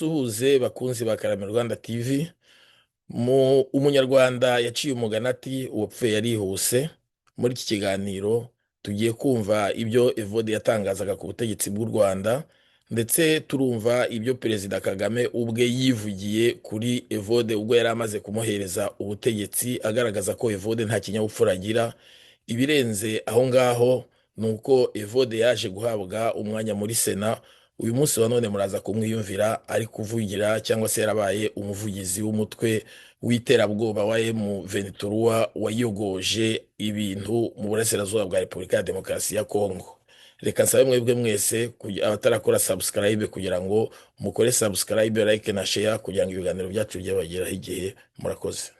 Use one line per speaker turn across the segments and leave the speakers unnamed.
mbasuhuze bakunzi ba Karame Rwanda TV. Umunyarwanda yaciye umugani ati uwapfuye yarihuse. Muri iki kiganiro tugiye kumva ibyo Evode yatangazaga ku butegetsi bw'u Rwanda, ndetse turumva ibyo Perezida Kagame ubwe yivugiye kuri Evode ubwo yari amaze kumuhereza ubutegetsi, agaragaza ko Evode nta kinyabupfura agira. Ibirenze aho ngaho ni uko Evode yaje guhabwa umwanya muri Sena. Uyu munsi wa none muraza kumwiyumvira ari kuvugira cyangwa se yarabaye umuvugizi w'umutwe w'iterabwoba wa M23 wayogoje ibintu mu burasirazuba bwa Repubulika ya Demokarasi ya Kongo. Reka nsabe mwebwe mwese abatarakora subscribe kugira ngo mukore subscribe, like na share kugira ngo ibiganiro byacu bijye bageraho igihe. Murakoze.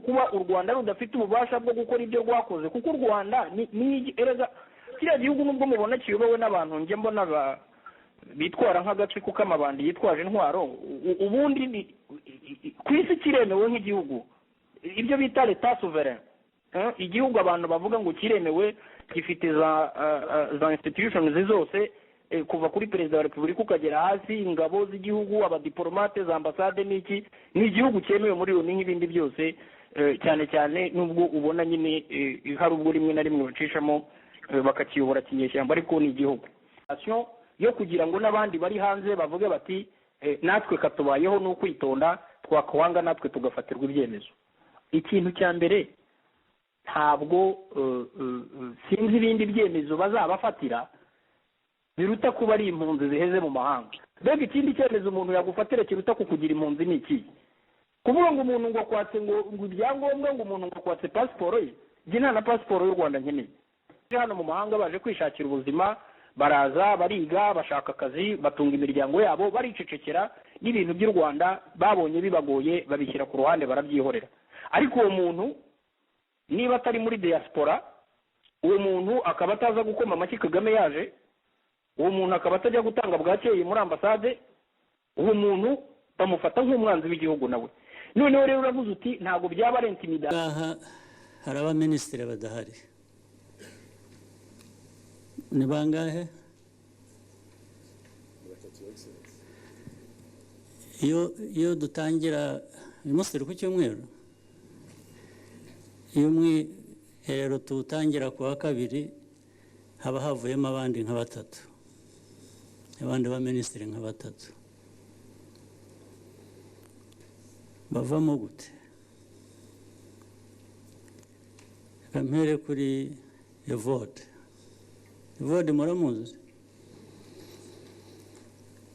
kuba u Rwanda rudafite ububasha bwo gukora ibyo rwakoze, kuko u Rwanda ni erega kiriya gihugu nubwo mubona kiyobowe n'abantu njye mbona bitwara nk'agace kuko amabandi yitwaje intwaro, ubundi ku isi kiremewe nk'igihugu, ibyo bita leta souverain. Igihugu abantu bavuga ngo kiremewe, gifite za institutions zose, kuva kuri perezida wa repubulika ukagera hasi, ingabo z'igihugu, abadiplomate, za ambasade, n'iki ni igihugu cyemewe muri yo n'ibindi byose, cyane cyane nubwo ubona nyine hari ubwo rimwe na rimwe bacishamo bakakiyobora kinyeshyamba, ariko ni igihugu yo kugira ngo n'abandi bari hanze bavuge bati natwe katubayeho no kwitonda, twakwanga natwe tugafatirwa ibyemezo. Ikintu cya mbere, ntabwo sinzi ibindi byemezo bazabafatira biruta kuba ari impunzi ziheze mu mahanga. Mbega ikindi cyemezo umuntu yagufatira kiruta kukugira impunzi ni iki? Kuvuga ngo umuntu ngo akwatse ngo ibyangombwa, ngo umuntu ngo akwatse pasiporo ye, njye nta na pasiporo y'u Rwanda nkeneye. Hano mu mahanga baje kwishakira ubuzima, baraza bariga, bashaka akazi, batunga imiryango yabo, baricecekera, n'ibintu by'u Rwanda babonye bibagoye babishyira ku ruhande, barabyihorera. Ariko uwo muntu niba atari muri diaspora, uwo muntu akaba ataza gukoma amashyi Kagame yaje, uwo muntu akaba atajya gutanga bwakeye muri ambasade, uwo muntu bamufata nk'umwanzi w'igihugu nawe. Noneho rero uravuze uti ntabwo byaba ari intimidation.
Aha hari abaminisitiri badahari, ni bangahe? Iyo dutangira uyu munsi ku cyumweru, iyo umwiherero tuwutangira ku wa kabiri, haba havuyemo abandi nka batatu, abandi baminisitiri nka batatu. Bavamo gute? Reka mpere kuri Evode. Evode muramuzi?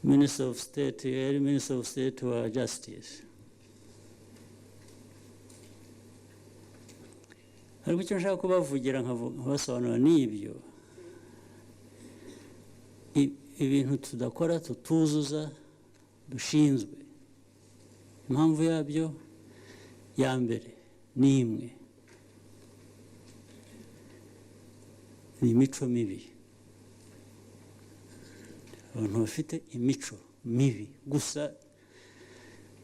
Minister of State, yari Minister of State wa Justice. Ariko icyo nshaka kubavugira nkabasobanura ni ibyo, ibintu tudakora, tutuzuza, dushinzwe. Impamvu yabyo ya mbere ni imwe, ni imico mibi. Abantu bafite imico mibi gusa,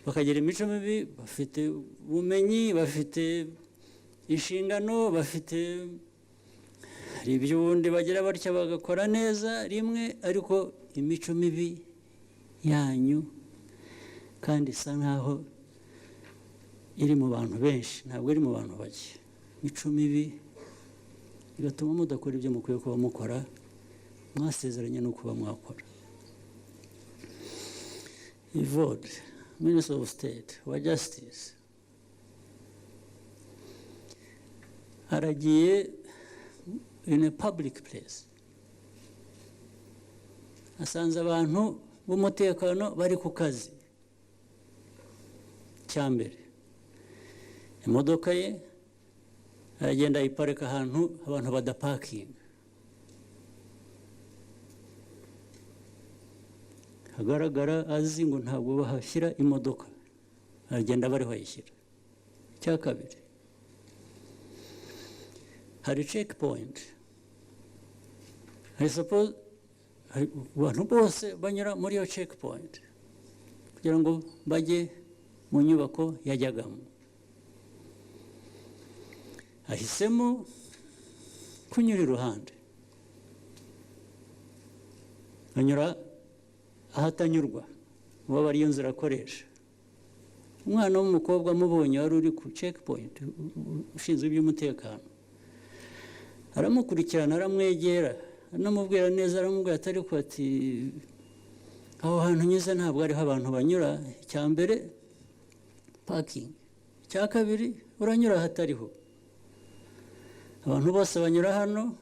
bakagira imico mibi, bafite ubumenyi, bafite inshingano, bafite hari ibyo ubundi bagira batya bagakora neza rimwe, ariko imico mibi yanyu kandi isa nkaho iri mu bantu benshi, ntabwo iri mu bantu bake. Imico mibi igatuma mudakora ibyo mukwiye kuba mukora, mwasezeranye no kuba mwakora. Evode, Minister of State wa Justice, aragiye in a public place, asanze abantu b'umutekano bari ku kazi. Cyambere, imodoka ye aragenda ayiparika ahantu abantu badapakinga, hagaragara azi ngo ntabwo bahashyira imodoka, aragenda bariho ayishyira. Icya kabiri, hari checkpoint, I suppose abantu bose banyura muri iyo checkpoint kugira ngo bajye mu nyubako yajyagamo. ahisemo kunyura iruhande banyura ahatanyurwa uba ariyo nzira akoresha. Umwana w'umukobwa amubonye wari uri ku checkpoint ushinzwe iby'umutekano, aramukurikirana, aramwegera, anamubwira neza, aramubwira atari ko ati aho hantu nyuze ntabwo ariho abantu banyura. Icya mbere parking, icya kabiri uranyura ahatariho. Abantu bose banyura hano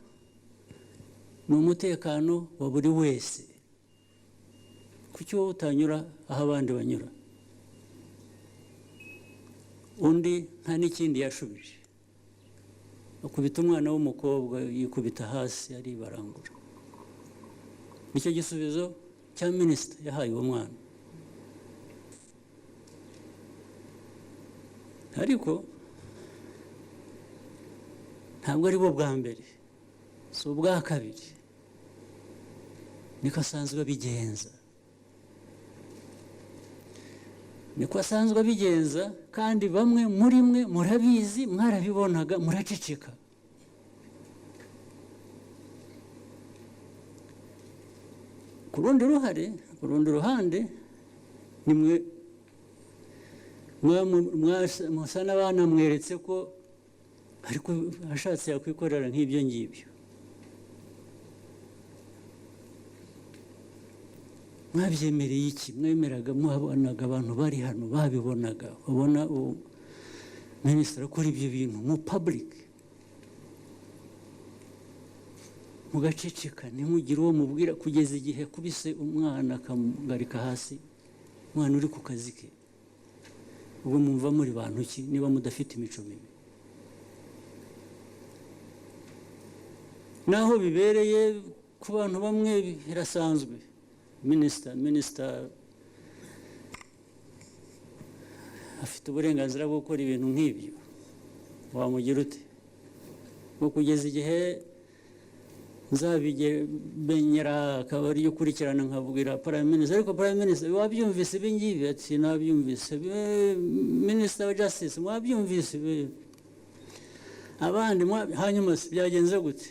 ni umutekano wa buri wese, kuki wowe utanyura aho abandi banyura? Undi nta n'ikindi yashubije, akubita umwana w'umukobwa, yikubita hasi aribarangura. Nicyo gisubizo cya minisita yahaye uwo mwana. Ariko ntabwo ari bo bwa mbere, si ubwa kabiri, niko asanzwe abigenza, niko asanzwe abigenza. Kandi bamwe muri mwe murabizi, mwarabibonaga, muraceceka. Ku rundi ruhande nimwe musa n'abana mweretse ko ariko ashatse yakwikorera nk'ibyo ngibyo. Mwabyemereye iki? Mwemeraga, muhabonaga abantu bari hano babibonaga, babona minisitiri akora ibyo bintu mu public, mugaceceka, ntimugire uwo mubwira, kugeza igihe kubise umwana akamugarika hasi, umwana uri ku kazi ke. Ubwo mwumva muri bantu ki niba mudafite imico mibi? Naho bibereye ku bantu bamwe birasanzwe. Minisita afite uburenganzira bwo gukora ibintu nk'ibyo, wamugira ute? Ngo kugeza igihe nzabimenyera akaba ariyo ukurikirana nkabwira prime minister, ariko prime minister wabyumvise ibi ngibi? Ati nabyumvise. Minister wa justice mwabyumvise? Abandi hanyuma byagenze gute?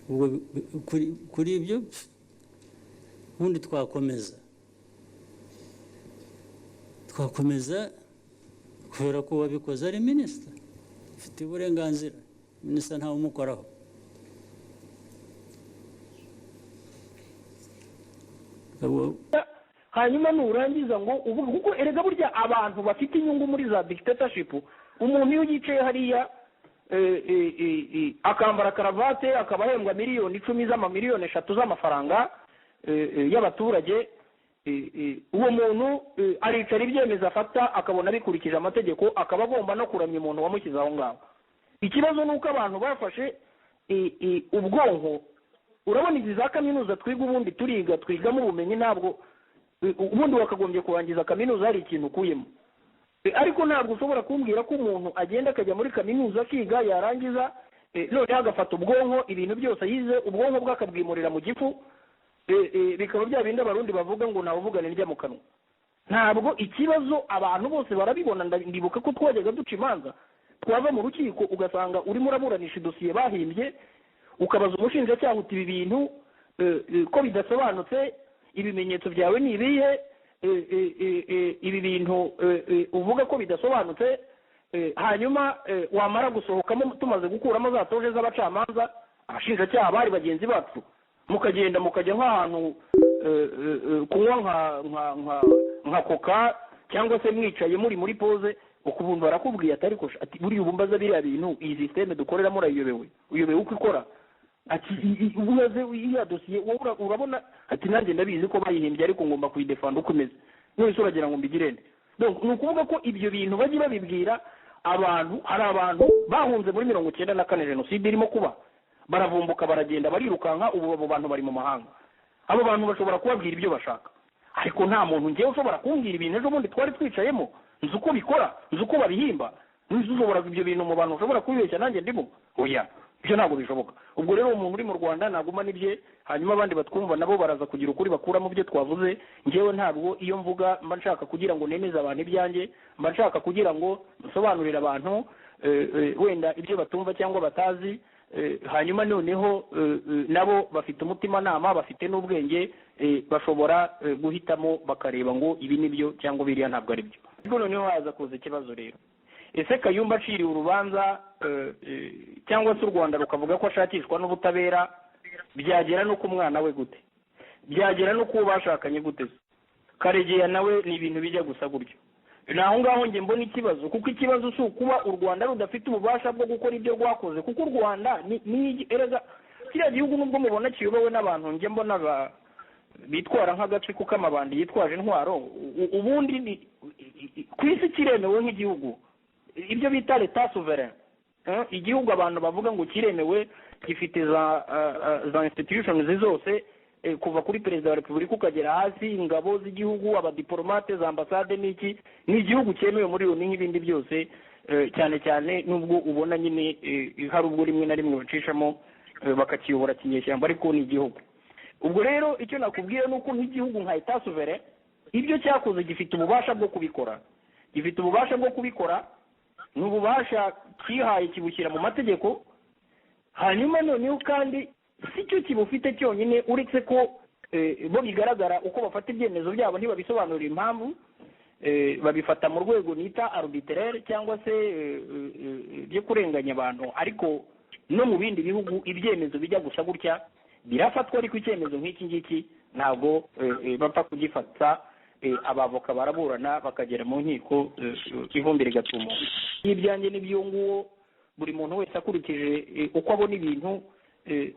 Ubwo kuri ibyo ubundi twakomeza kubera ko wabikoze ari minisita, ufite uburenganzira, minisita ntawe umukoraho.
hanyuma nurangiza ngo uvuge, kuko erega burya abantu bafite inyungu muri za dictatorship, umuntu iyo yicaye hariya akambara karavate akaba ahembwa miliyoni 10 z'amamiliyoni 3 z'amafaranga y'abaturage, uwo muntu aricara ibyemezo afata akabona bikurikije amategeko, akaba agomba no kuramya umuntu wamushyize aho ngaho. Ikibazo ni uko abantu bafashe ubwonko. Urabona izi za kaminuza twiga, ubundi twigamo ubumenyi, ntabwo ubundi wakagombye kurangiza kaminuza hari ikintu ukuyemo. Ariko ntabwo ushobora kumbwira ko umuntu agenda akajya muri kaminuza akiga, yarangiza noneho agafata ubwonko, ibintu byose yize ubwonko bwe akabwimurira mu gifu, bikaba bya bindi abarundi bavuga ngo ntawuvugane njya mu kanwa. Ntabwo ikibazo abantu bose barabibona. Ndibuka ko twajyaga duca imanza, twava mu rukiko ugasanga urimo uraburanisha idosiye bahimbye, ukabaza umushinjacyaha uti ibi bintu ko bidasobanutse, ibimenyetso byawe ni ibihe, ibi bintu uvuga ko bidasobanutse, hanyuma wamara gusohokamo tumaze gukuramo za toje z'abacamanza, abashinjacyaha bari bagenzi bacu, mukagenda mukajya nk'ahantu kunywa nka koka, cyangwa se mwicaye muri pose, ukubuntu barakubwiye atari ko ati buriya ubumbaza biriya bintu iyi systeme dukoreramo urayiyobewe uko ikora. Ati ubuze iya dosiye wowe urabona, ati nanjye ndabizi ko bayihimbye ariko ngomba kuyidefanda uko imeze, none uragira ngo mbigirende. Donc ni ukuvuga ko ibyo bintu bagiye babibwira abantu. Hari abantu bahunze muri 1994 jenoside irimo kuba, baravumbuka baragenda barirukanka, ubu abo bantu bari mu mahanga. Abo bantu bashobora kubabwira ibyo bashaka, ariko nta muntu ngewe ushobora kumbwira ibintu ejo bundi twari twicayemo nzi uko bikora, nzi uko babihimba, nzi ushobora ibyo bintu mu bantu ushobora kubibeshya nanjye ndimo. Oya, ibyo ntabwo bishoboka. Ubwo rero umuntu uri mu Rwanda naguma nibye, hanyuma abandi batwumva nabo baraza kugira ukuri bakura mu byo twavuze. Ngewe ntabwo iyo mvuga mba nshaka kugira ngo nemeze abantu ibyanjye, mba nshaka kugira ngo gusobanurira abantu wenda ibyo batumva cyangwa batazi, hanyuma noneho nabo bafite umutimanama, bafite n'ubwenge, bashobora guhitamo bakareba ngo ibi ni byo cyangwa biriya ntabwo ari byo. Ariko noneho haza kuza ikibazo rero, ese Kayumba aciriwe urubanza cyangwa se u Rwanda rukavuga ko ashakishwa n'ubutabera, byagera no ku mwana we gute? Byagera no ku bashakanye gute? Karegeya nawe ni ibintu bijya gusa gutyo. Naho ngaho nge mbona ikibazo, kuko ikibazo si ukuba u Rwanda rudafite ububasha bwo gukora ibyo rwakoze, kuko u Rwanda ni erega kiriya gihugu nubwo mubona kiyobowe n'abantu nge mbona bitwara nk'agace k'amabandi yitwaje intwaro, ubundi ku isi kiremewe nk'igihugu, ibyo bita leta souverain. Igihugu abantu bavuga ngo kiremewe, gifite za institutions zose, kuva kuri perezida wa repubulika ukagera hasi, ingabo z'igihugu, abadiplomate, za ambasade, n'iki, ni igihugu cyemewe muri Loni nk'ibindi byose, cyane cyane nubwo ubona nyine hari ubwo rimwe na rimwe bacishamo bakakiyobora kinyeshyamba, ariko ni igihugu. Ubwo rero icyo nakubwiye ni uko nk'igihugu nka etat souverain ibyo cyakoze gifite ububasha bwo kubikora, gifite ububasha bwo kubikora, ni ububasha kihaye kibushyira mu mategeko. Hanyuma noneho kandi si cyo kibufite cyonyine, uretse ko bo bigaragara uko bafata ibyemezo byabo ntibabisobanurira impamvu, babifata mu rwego nita arbitraire cyangwa se byo kurenganya abantu. Ariko no mu bindi bihugu ibyemezo bijya gusa gutya birafatwa, ariko icyemezo nk'iki ngiki ntabwo bapfa kugifata. Abavoka baraburana bakagera mu nkiko, ivumbi rigatumuka. Ibyanjye n'ibyo nguwo buri muntu wese akurikije uko abona ibintu,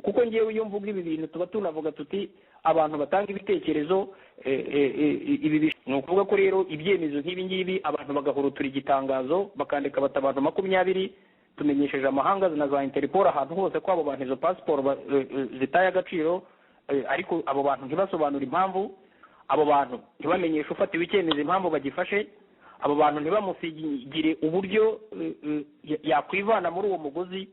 kuko ngewe iyo mvuga ibi bintu tuba tunavuga tuti abantu batanga ibitekerezo, ibi ni ukuvuga ko rero ibyemezo nk'ibi ngibi abantu bagahurutura igitangazo bakandika bati abantu 20 tumenyesheje amahanga na za Interpol ahantu hose ko abo bantu izo passport zitaye agaciro, ariko abo bantu ntibasobanura impamvu, abo bantu ntibamenyeshe ufatiwe icyemezo impamvu bagifashe, abo bantu ntibamusigire uburyo yakwivana muri uwo mugozi.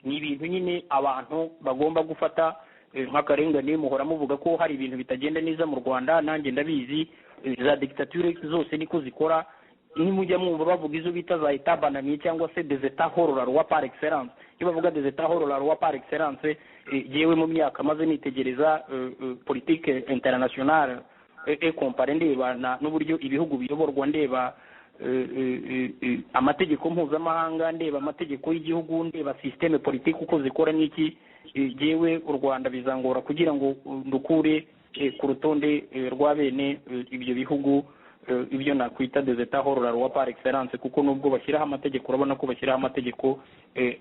Ni ibintu nyine abantu bagomba gufata nk'akarengane. Muhora muvuga ko hari ibintu bitagenda neza mu Rwanda, nanjye ndabizi, za dictature zose niko zikora. Nimujya mwumva bavuga izo bita za etat bananiye cyangwa se des etats hors la loi par excellence, iyo bavuga des etats hors la loi par excellence, jewe mu myaka maze nitegereza politique internationale compare ndeba n'uburyo ibihugu biyoborwa, ndeba amategeko mpuzamahanga, ndeba amategeko y'igihugu, ndeba systeme politique uko zikora n'iki, jewe u Rwanda bizangora kugira ngo ndukure ku rutonde rwa bene ibyo bihugu ibyo nakwita des etats hors la loi par excellence, kuko nubwo bashyiraho amategeko urabona ko bashyiraho amategeko,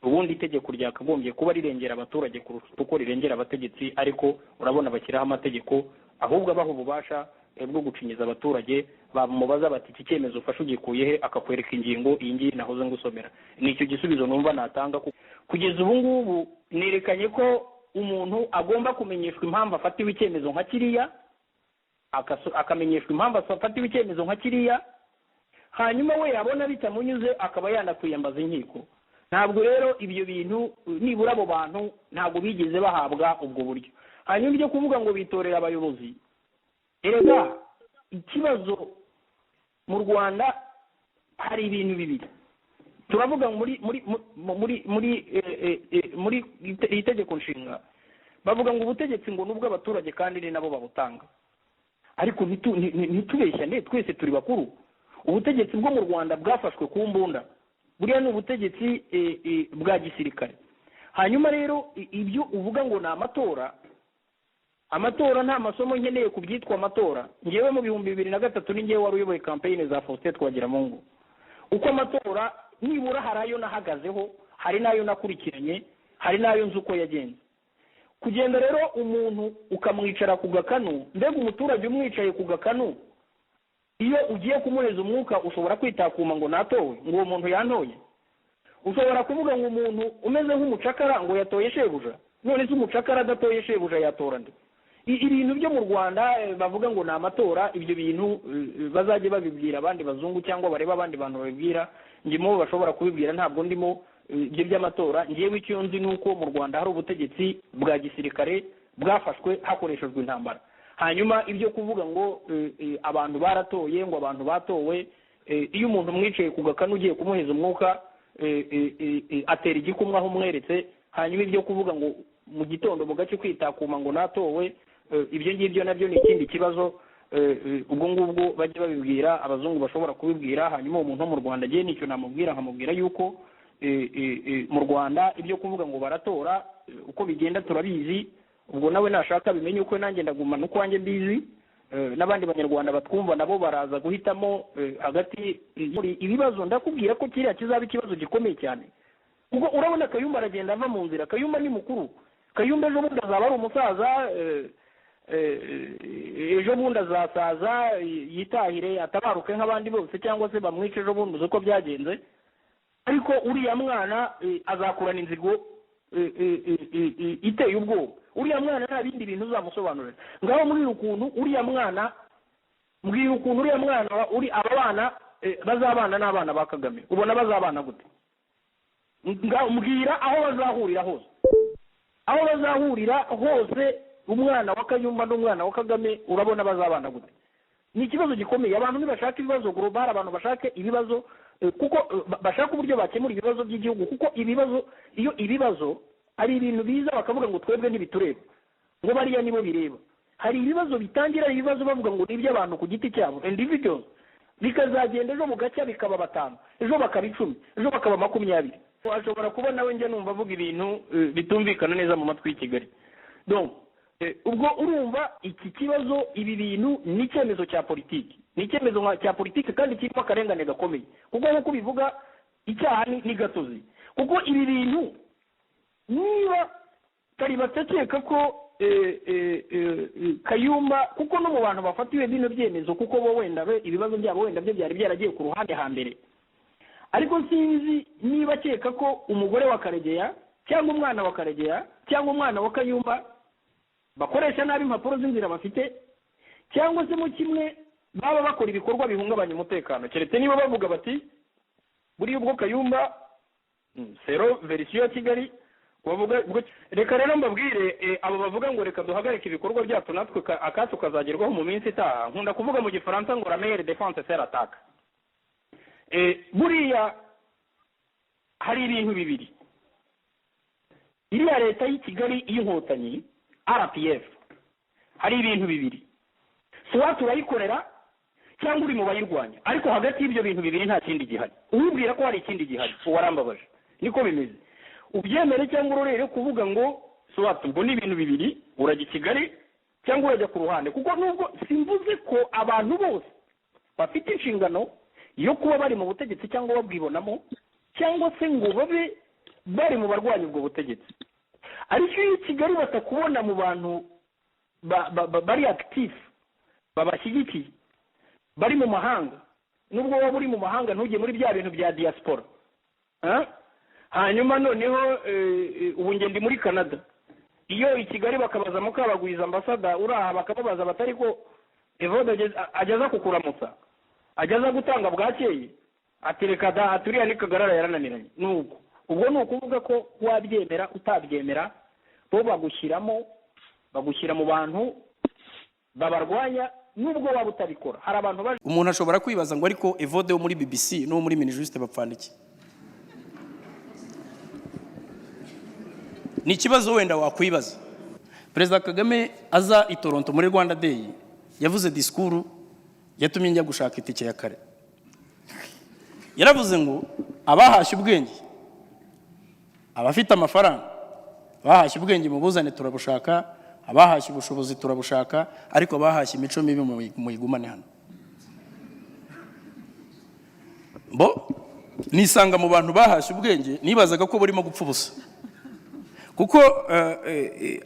ubundi itegeko ryakagombye kuba rirengera abaturage kurusha uko rirengera abategetsi, ariko urabona bashyiraho amategeko ahubwo abaho ububasha bwo gucinyiza abaturage. Bamubaza bati iki cyemezo ufashe ugikuye he, akakwereka ingingo iyi ngiyi nahoze ngusomera. Ni icyo gisubizo numva natanga. Kugeza ubu ngubu nerekanye ko umuntu agomba kumenyeshwa impamvu afatiwe icyemezo nka kiriya, akamenyeshwa impamvu afatiwe icyemezo nka kiriya, hanyuma we yabona bitamunyuze akaba yanakwiyambaza inkiko. Ntabwo rero ibyo bintu, nibura abo bantu ntabwo bigeze bahabwa ubwo buryo. Hanyuma ibyo kuvuga ngo bitorera abayobozi, erega ikibazo mu Rwanda hari ibintu bibiri. Turavuga muri itegeko nshinga bavuga ngo ubutegetsi ngo nubwo abaturage kandi ni nabo babutanga, ariko ntitubeshyane, twese turi bakuru. Ubutegetsi bwo mu Rwanda bwafashwe ku mbunda, buriya ni ubutegetsi bwa gisirikare. Hanyuma rero ibyo uvuga ngo ni amatora nta masomo nkeneye kubyitwa amatora. Ngewe mu 2003 ni ngewe wari uyoboye campaign za Faustin Twagiramungu. Uko amatora nibura hari ayo nahagazeho, hari n'ayo nakurikiranye, hari n'ayo nzi uko yagenze. Kugenda rero umuntu ukamwicara ku gakanu, mbega umuturage umwicaye ku gakanu, iyo ugiye kumuheza umwuka ushobora kwitakuma ngo natowe, ngo uwo muntu yantoye. Ushobora kuvuga ngo umuntu umeze nk'umucakara ngo yatoye shebuja, none se umucakara adatoye shebuja yatora nde? Ibintu byo mu Rwanda bavuga ngo ni amatora, ibyo bintu bazajye babibwira abandi bazungu cyangwa bareba abandi bantu babibwira, ndimo bashobora kubibwira, ntabwo ndimo ibyo by'amatora. Ngewe icyo nzi nuko mu Rwanda hari ubutegetsi bwa gisirikare bwafashwe hakoreshejwe intambara. Hanyuma ibyo kuvuga ngo abantu baratoye, ngo abantu batowe, iyo umuntu mwicaye ku gakanu ugiye kumuheza umwuka atera igikumwe aho umweretse, hanyuma ibyo kuvuga ngo mu gitondo mu gace kwitakuma ngo natowe, ibyo ngibyo nabyo ni ikindi kibazo. Ubwo ngubwo bajya babibwira abazungu bashobora kubibwira, hanyuma umuntu wo mu Rwanda agiye nicyo namubwira, nkamubwira yuko mu Rwanda ibyo kuvuga ngo baratora uko bigenda turabizi. Ubwo nawe nashaka bimenye uko nanjye ndagumana uko wanjye mbizi, n'abandi banyarwanda batwumva nabo baraza guhitamo hagati ibibazo. Ndakubwira ko kiriya kizaba ikibazo gikomeye cyane, ubwo urabona Kayumba aragenda ava mu nzira. Kayumba ni mukuru, Kayumba ejo bundi azaba ari umusaza, ejo bundi azasaza yitahire atabaruke nk'abandi bose, cyangwa se bamwice ejo bundi, uzi uko byagenze. Ariko uriya mwana azakurana inzigo iteye ubwoba. Uriya mwana nta bindi bintu uzamusobanurira. Ngaho mbwira ukuntu uriya mwana aba bana bazabana n'abana ba Kagame, ubona bazabana gute? Ngaho mbwira aho bazahurira hose, aho bazahurira hose umwana wa Kayumba n'umwana wa Kagame urabona bazabana gute? Ni ikibazo gikomeye. Abantu ntibashaka ibibazo global, abantu bashaka ibibazo kuko bashaka uburyo bakemura ibibazo by'igihugu, kuko iyo ibibazo hari ibintu biza bakavuga ngo twebwe ntibitureba, ngo bariya nibo bireba. Hari ibibazo bitangira ibibazo bavuga ngo ni iby'abantu ku giti cyabo, individuals, bikazagenda ejo mu gacya bikaba 5, ejo bakaba 10, ejo bakaba 20. Ashobora kuba nawe njye numva avuga ibintu bitumvikana neza mu matwi y'i Kigali. Donc ubwo urumva iki kibazo, ibi bintu ni icyemezo cya politiki, ni icyemezo cya politiki kandi kirimo akarengane gakomeye, kuko nk'uko bivuga icyaha ni gatozi. Kuko ibi bintu niba kari batakeka ko Kayumba, kuko no mu bantu bafatiwe bino byemezo, kuko bo wenda ibibazo byabo wenda byo byari byaragiye ku ruhande hambere, ariko sinzi niba akeka ko umugore wa Karegeya cyangwa umwana wa Karegeya cyangwa umwana wa Kayumba bakoresha nabi impapuro z'inzira bafite, cyangwa se mu kimwe baba bakora ibikorwa bihungabanya umutekano. Keretse niba bavuga bati buriya ubwo Kayumba sero verisiyo ya Kigali bavuga. Reka rero mbabwire abo bavuga ngo reka duhagarike ibikorwa byacu natwe akacu kazagerwaho mu minsi itaha. Nkunda kuvuga mu Gifaransa ngo la meilleure défense c'est l'attaque. Buriya hari ibintu bibiri. Iriya leta y'i Kigali y'inkotanyi RPF, hari ibintu bibiri: soit turayikorera cyangwa uri mu bayirwanya. Ariko hagati y'ibyo bintu bibiri nta kindi gihari. Ubibwira ko hari ikindi gihari warambabaje. Niko bimeze. Ubyemere cyangwa urorere kuvuga ngo soit ubwo ni ibintu bibiri, urajya i Kigali cyangwa urajya ku ruhande. Kuko nubwo simvuze ko abantu bose bafite inshingano yo kuba bari mu butegetsi cyangwa babwibonamo, cyangwa se ngo babe bari mu barwanya ubwo butegetsi. Ariko iyo Kigali batakubona mu bantu bari active, babashyigikiye, bari mu mahanga, nubwo waba uri mu mahanga ntujye muri bya bintu bya diaspora. Hanyuma noneho ubu ngende muri Canada, iyo i Kigali bakabaza Mukabagwiza ambasada uraha, bakababaza batari ko Evode ageza kukuramutsa, ageza gutanga bwakeye, atereka da aturiya ni Kagarara yarananiranye. Nuko ubwo ni ukuvuga ko wabyemera utabyemera bo bagushyira mu bantu babarwanya, nubwo waba utabikora. Hari abantu
umuntu ashobora kwibaza ngo ariko Evode wo muri BBC no muri Minijust bapfandiki. Ni ikibazo wenda wakwibaza. Perezida Kagame aza i Toronto muri Rwanda Day yavuze disikuru yatumye njya gushaka itike ya kare. Yaravuze ngo abahashye ubwenge, abafite amafaranga bahashye ubwenge mubuzane turabushaka, abahashye ubushobozi turabushaka, ariko abahashye imico mibi muyigumane hano. Bo nisanga mu bantu bahashye ubwenge nibazaga ko burimo gupfa ubusa, kuko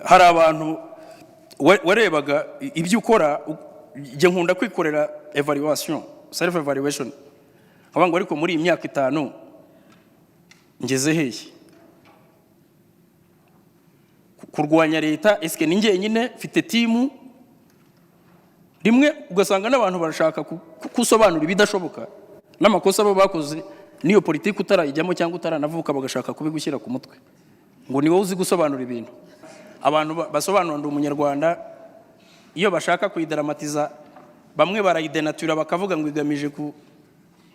hari abantu warebaga ibyo ukora. Njye nkunda kwikorera evaluation, self evaluation, ngo ariko muri imyaka 5 ngeze hehe kurwanya leta? Eske ni njyenyine mfite timu? Rimwe ugasanga n'abantu barashaka kusobanura ibidashoboka n'amakosa abo bakoze, niyo politiki utarayijyamo cyangwa utaranavuka bagashaka kubigushyira ku mutwe ngo ni wowe uzi gusobanura ibintu. Abantu basobanura ndi umunyarwanda, iyo bashaka kuidramatiza bamwe barayidenatura bakavuga ngo igamije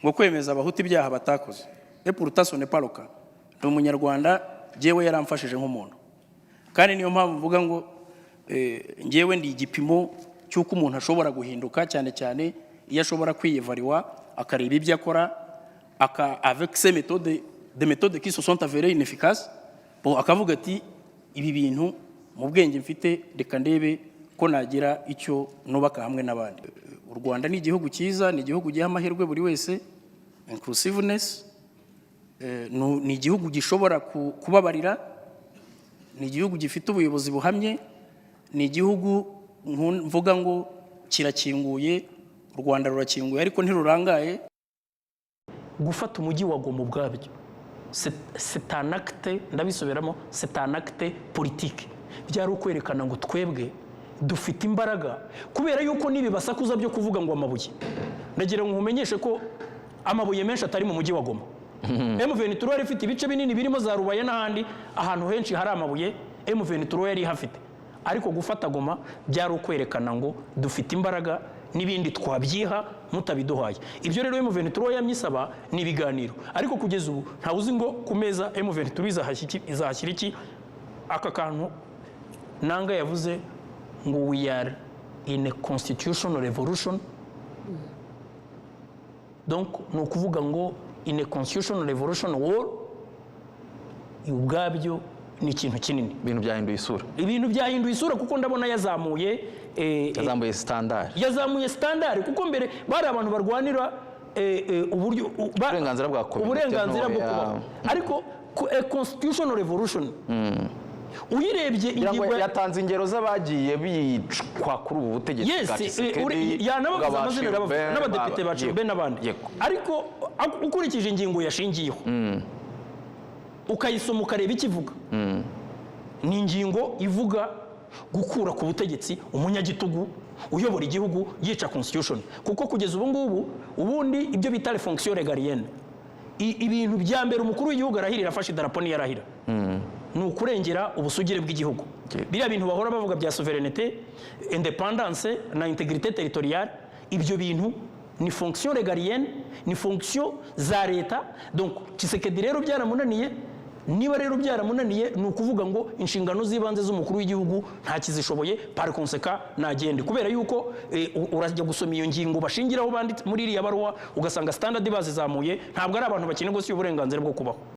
ngo kwemeza abahutu ibyaha batakoze. Et pourtant ce n'est pas le cas. Ndi umunyarwanda, jewe yaramfashije nk'umuntu. Kandi niyo mpamvu mvuga ngo ngewe ndi igipimo cy'uko umuntu ashobora guhinduka, cyane cyane iyo ashobora kwiyevariwa akareba ibyo akora avec ces méthodes, des méthodes qui se sont avérées inefficaces, akavuga ati ibi bintu mu bwenge mfite reka ndebe ko nagira icyo nubaka hamwe n'abandi. U Rwanda ni igihugu cyiza, ni igihugu giha amahirwe buri wese, inclusiveness, ni igihugu gishobora kubabarira, ni igihugu gifite ubuyobozi buhamye, ni igihugu mvuga ngo kirakinguye, u Rwanda rurakinguye ariko ntirurangaye.
Gufata umujyi wa Goma ubwabyo c'est un acte, ndabisubiramo, c'est un acte politique. Byari ukwerekana ngo twebwe dufite imbaraga, kubera yuko nibi basakuza byo kuvuga ngo amabuye. Ndagira ngo umenyeshe ko amabuye menshi atari mu mujyi wa Goma. M23 yari ifite ibice binini birimo za Rubaye n'ahandi, ahantu henshi hari amabuye M23 yari hafite. Ariko gufata Goma byari ukwerekana ngo dufite imbaraga n'ibindi twabyiha mutabiduhaye. Ibyo rero M23 yamyisaba ni ibiganiro, ariko kugeza ubu nta uzi ngo ku meza M23 izahashyira iki. Aka kantu nanga yavuze ngo we are in a constitutional revolution. Donc no kuvuga ngo in a constitutional revolution war ubwabyo ni ikintu kinini.
Ibintu byahinduye isura.
Ibintu byahinduye isura kuko ndabona yazamuye yazamuye standard kuko mbere bari abantu barwanira uburyo
uburenganzira bwo
kubaho, ariko a constitutional revolution uyirebye
ingingo yatanze ingero z'abagiye bicwa kuri ubu butegetsi bwa Tshisekedi,
yanabavuze amazina n'abadepite bacu be n'abandi, ariko ukurikije ingingo yashingiyeho ukayisoma ukareba ikivuga, ni ingingo ivuga gukura ku butegetsi umunyagitugu uyobora igihugu yica constitution. Kuko kugeza ubu ngubu ubundi ibyo bita les fonctions régaliennes, ibintu bya mbere umukuru w'igihugu arahirira afashe idarapo ni yarahira, ni ukurengera ubusugire bw'igihugu. Biriya bintu bahora bavuga bya souveraineté, indépendance na intégrité territoriale, ibyo bintu ni fonction régalienne, ni fonction za leta. Donc Tshisekedi rero byaramunaniye, niba rero byaramunaniye ni ukuvuga ngo inshingano z'ibanze z'umukuru w'igihugu nta kizishoboye, par conséquent nagende, kubera yuko urajya gusoma iyo ngingo bashingiraho banditse muri iriya baruwa ugasanga standard bazizamuye, ntabwo ari abantu bakeneye gose uburenganzira bwo kubaho.